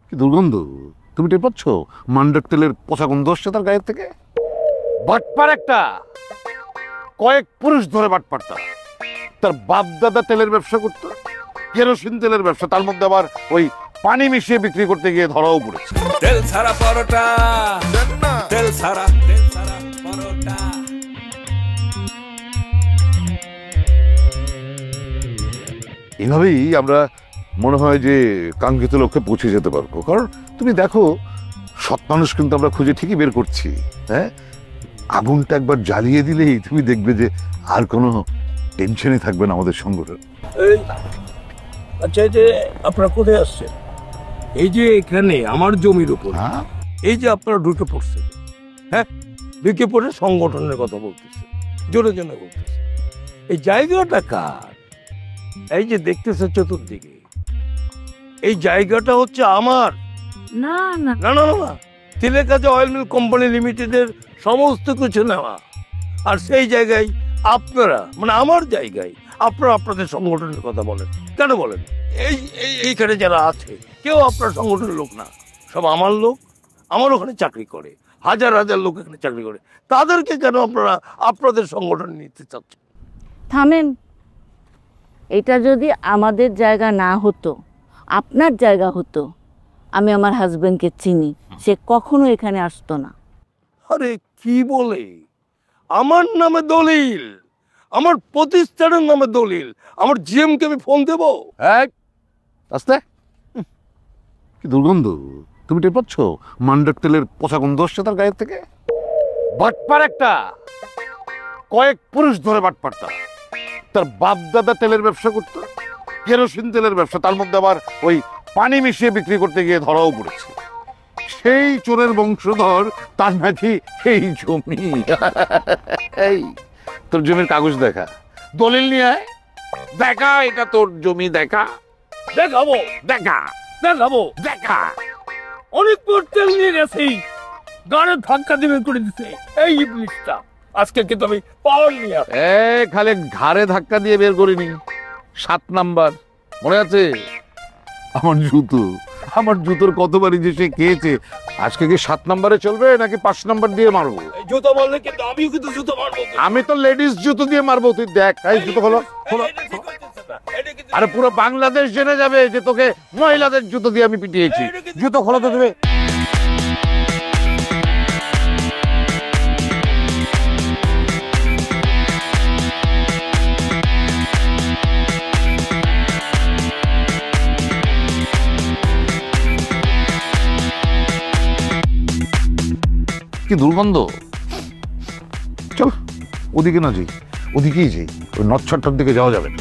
কি দুর্গন্ধ! তুমি টের পাচ্ছ মান্ডার তেলের পচা গন্ধ আসছে তার গায়ের থেকে? বাটপার একটা, কয়েক পুরুষ ধরে বাটপার। তার বাপ দাদা তেলের ব্যবসা করতো, কেরোসিন তেলের ব্যবসা, তার মধ্যে আবার ওই পানি মিশিয়ে বিক্রি করতে গিয়ে ধরাও পড়েছে। তেল ছাড়া পরোটা, তেল ছাড়া পরোটা। এভাবেই আমরা মনে হয় যে কাঙ্ক্ষিত লক্ষ্যে পৌঁছে যেতে পারবো। কারণ তুমি দেখো, সৎ মানুষ কিন্তু আমরা খুঁজে ঠিকই বের করছি। হ্যাঁ, আগুনটা একবার জ্বালিয়ে দিলেই তুমি দেখবে যে আর কোনো টেনশনই থাকবে না আমাদের সংগঠন। আচ্ছা, এই যে আপনারা কোথায় আসছেন? এই যে এখানে আমার জমির উপর এই যে আপনারা ঢুকে পড়ছেন, হ্যাঁ, ঢুকে পড়ে সংগঠনের কথা বলতেছে, জোরে জোরে বলতেছে। এই জায়গাটা কার? এই যে দেখতেছে চতুর্দিকে, এই জায়গাটা হচ্ছে আমার। না না না না না, তিলেকাজা অয়েল মিল কোম্পানি লিমিটেডের সমস্ত কিছু নেওয়া। আর সেই জায়গায় আপনারা, মানে আমার জায়গায় আপনারা আপনাদের সংগঠনের কথা বলেন কেন? বলেন এইখানে যারা আছে কেউ আপনার সংগঠনের লোক না, সব আমার লোক। আমার ওখানে চাকরি করে হাজার হাজার লোক, এখানে চাকরি করে। তাদেরকে কেন আপনারা আপনাদের সংগঠন নিতে চাচ্ছেন? থামেন। এটা যদি আমাদের জায়গা না হতো, আপনার জায়গা হতো, আমি আমার হাজবেন্ডকে চিনি, সে কখনো এখানে আসতো না। আরে কি বলে? আমার নামে দলিল, আমার প্রতিষ্ঠানের নামে দলিল, আমার জিএমকে আমি ফোন দেবো? আস্তে! কি দুর্গন্ধ! তুমি টের পাচ্ছ মান্ডার তেলের পচা গন্ধ আসছে তার গায়ের থেকে? বাটপার একটা, কয়েক পুরুষ ধরে বাটপার। তার বাপ দাদা তেলের ব্যবসা করতো, কেরোসিন তেলের ব্যবসা, তার মধ্যে আবার ওই পানি মিশিয়ে বিক্রি করতে গিয়ে ধরাও পড়েছে। সেই চোরের বংশধর, তার নাকি এই জমি। এই তোর জমির কাগজ দেখা, দলিল নিয়ে আয়, দেখা এটা তোর জমি, দেখা। দেখাবো দেখা দেখাবো দেখা। অনেক তেল নিয়ে গেছি, গাড়ে ধাক্কা দিয়ে করে দিছে এই ইবলিশটা। আজকে কিন্তু আমি পাওয়ার নিয়ে খালি ঘাড়ে ধাক্কা দিয়ে বের করিনি, 7 নাম্বার মনে আছে? আমার জুতো, আমার জুতোর কতবারই যে সে খেয়েছে। আজকে কি 7 নাম্বারে চলবে নাকি 5 নাম্বার দিয়ে মারবো? জুতো মারলে কিন্তু আমিও কিন্তু জুতো মারবো। আমি তো লেডিস জুতো দিয়ে মারবো, তুই দেখ। এই জুতো হলো, আরে পুরো বাংলাদেশ জেনে যাবে যে তোকে মহিলাদের জুতো দিয়ে আমি পিটিয়েছি। জুতো খোলো তো তুমি। কি দুর্গন্ধ! চল ওদিকে না যাই, ওদিকেই যাই, ওই নচ্ছরটার দিকে যাওয়া যাবে না।